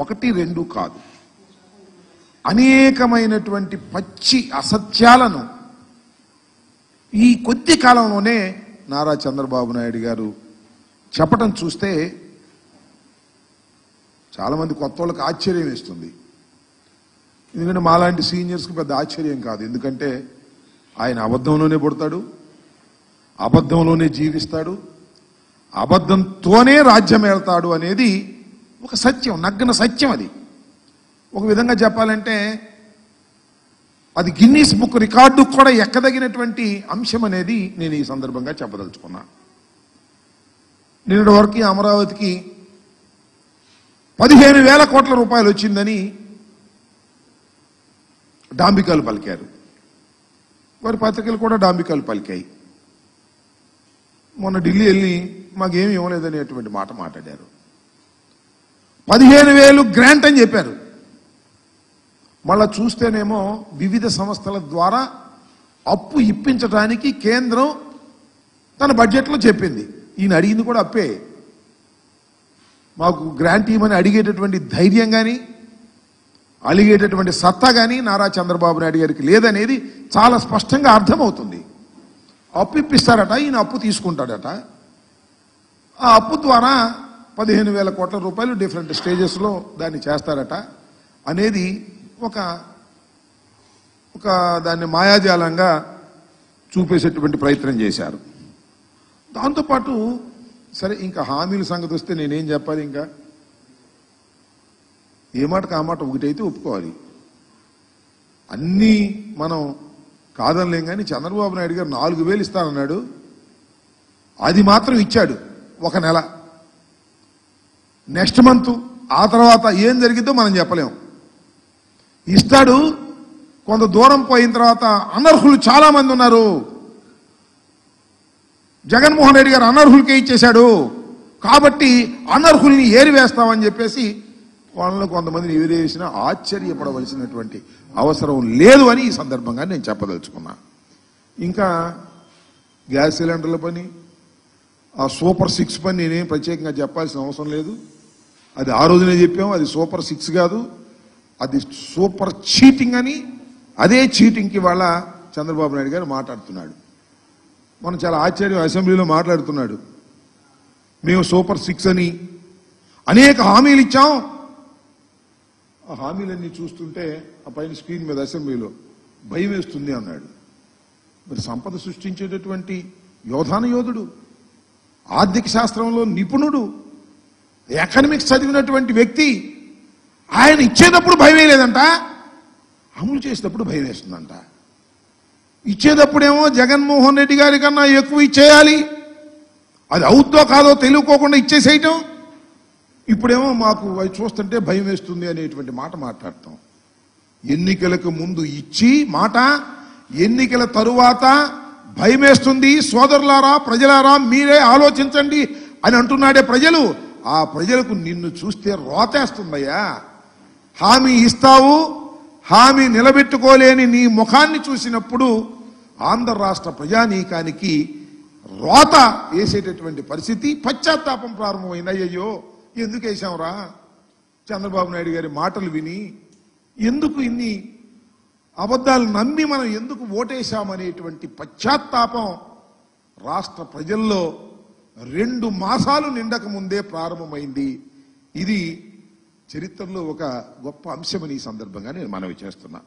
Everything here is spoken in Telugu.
ఒకటి రెండు కాదు, అనేకమైనటువంటి పచ్చి అసత్యాలను ఈ కొద్ది కాలంలోనే నారా చంద్రబాబు నాయుడు గారు చెప్పడం చూస్తే చాలామంది కొత్త వాళ్ళకి ఆశ్చర్యం వేస్తుంది. ఎందుకంటే మాలాంటి సీనియర్స్కి పెద్ద ఆశ్చర్యం కాదు. ఎందుకంటే ఆయన అబద్ధంలోనే పుడతాడు, అబద్ధంలోనే జీవిస్తాడు, అబద్ధంతోనే రాజ్యం వెళ్తాడు అనేది ఒక సత్యం, నగ్న సత్యం. అది ఒక విధంగా చెప్పాలంటే అది గిన్నీస్ బుక్ రికార్డు కూడా ఎక్కదగినటువంటి అంశం అనేది నేను ఈ సందర్భంగా చెప్పదలుచుకున్నా. నిన్నటి వరకు అమరావతికి 15,000 కోట్ల రూపాయలు వచ్చిందని డాంబికాలు పలికారు. వారి పత్రికలు కూడా డాంబికాలు పలికాయి. మొన్న ఢిల్లీ వెళ్ళి మాకేమి ఇవ్వలేదనేటువంటి మాట మాట్లాడారు. 15,000 గ్రాంట్ అని చెప్పారు. మళ్ళా చూస్తేనేమో వివిధ సంస్థల ద్వారా అప్పు ఇప్పించడానికి కేంద్రం తన బడ్జెట్లో చెప్పింది. ఈయన అడిగింది కూడా అప్పే. మాకు గ్రాంట్ ఇవ్వమని అడిగేటటువంటి ధైర్యం కానీ అలిగేటటువంటి సత్తా కానీ నారా చంద్రబాబు నాయుడు గారికి లేదనేది చాలా స్పష్టంగా అర్థమవుతుంది. అప్పు ఇప్పిస్తారట, ఈయన అప్పు తీసుకుంటాడట. ఆ అప్పు ద్వారా 15,000 కోట్ల రూపాయలు డిఫరెంట్ స్టేజెస్లో దాన్ని చేస్తారట అనేది ఒక దాన్ని మాయాజాలంగా చూపేసేటువంటి ప్రయత్నం చేశారు. దాంతోపాటు సరే ఇంకా హామీల సంగతి వస్తే నేనేం చెప్పాలి? ఇంకా ఏ మాటకు ఆ మాట ఒకటైతే ఒప్పుకోవాలి. అన్నీ మనం కాదనలేం. కానీ చంద్రబాబు నాయుడు గారు 4,000 ఇస్తానన్నాడు, అది మాత్రం ఇచ్చాడు ఒక నెల. నెక్స్ట్ మంత్ ఆ తర్వాత ఏం జరిగిద్దో మనం చెప్పలేం. ఇస్తాడు, కొంత దూరం పోయిన తర్వాత అనర్హులు చాలా మంది ఉన్నారు. జగన్మోహన్ రెడ్డి గారు అనర్హులకే ఇచ్చేశాడు, కాబట్టి అనర్హుల్ని ఏరివేస్తామని చెప్పేసి వాళ్ళలో కొంతమందిని ఏరివేసినా ఆశ్చర్యపడవలసినటువంటి అవసరం లేదు అని ఈ సందర్భంగా నేను చెప్పదలుచుకున్నా. ఇంకా గ్యాస్ సిలిండర్ల పని, ఆ సూపర్ 6 పని నేనేం ప్రత్యేకంగా చెప్పాల్సిన అవసరం లేదు. అది ఆ రోజునే చెప్పాము, అది సూపర్ 6 కాదు, అది సూపర్ చీటింగ్ అని. అదే చీటింగ్కి వాళ్ళ చంద్రబాబు నాయుడు గారు మాట్లాడుతున్నాడు. మనం చాలా ఆశ్చర్యం, అసెంబ్లీలో మాట్లాడుతున్నాడు. మేము సూపర్ 6 అని అనేక హామీలు ఇచ్చాం. ఆ హామీలన్నీ చూస్తుంటే ఆ పైన స్క్రీన్ మీద అసెంబ్లీలో భయం వేస్తుంది అన్నాడు. మరి సంపద సృష్టించేటటువంటి యోధాన యోధుడు, ఆర్థిక శాస్త్రంలో నిపుణుడు, ఎకనామిక్స్ చదివినటువంటి వ్యక్తి, ఆయన ఇచ్చేటప్పుడు భయం వేయలేదంట, అమలు చేసేటప్పుడు భయం వేస్తుందంట. ఇచ్చేటప్పుడేమో జగన్మోహన్ రెడ్డి గారి కన్నా ఎక్కువ ఇచ్చేయాలి, అది అవుద్దో కాదో తెలియకోకుండా ఇచ్చేసేయటం. ఇప్పుడేమో మాకు అవి చూస్తుంటే భయం వేస్తుంది అనేటువంటి మాట మాట్లాడతాం. ఎన్నికలకు ముందు ఇచ్చి మాట, ఎన్నికల తరువాత భయం వేస్తుంది. సోదరులారా, ప్రజలారా, మీరే ఆలోచించండి అని అంటున్నాడే ప్రజలు. ఆ ప్రజలకు నిన్ను చూస్తే రోతేస్తుందయ్యా. హామీ ఇస్తావు, హామీ నిలబెట్టుకోలేని నీ ముఖాన్ని చూసినప్పుడు ఆంధ్ర రాష్ట్ర ప్రజానీకానికి రోత వేసేటటువంటి పరిస్థితి, పశ్చాత్తాపం ప్రారంభమైంది. అయ్యయ్యో ఎందుకు వేసాంరా చంద్రబాబు నాయుడు గారి మాటలు విని, ఎందుకు ఇన్ని అబద్ధాలు నమ్మి మనం ఎందుకు ఓటేశామనేటువంటి పశ్చాత్తాపం రాష్ట్ర ప్రజల్లో 2 మాసాలు నిండక ముందే ప్రారంభమైంది. ఇది చరిత్రలో ఒక గొప్ప అంశమని ఈ సందర్భంగా నేను మనవి చేస్తున్నా.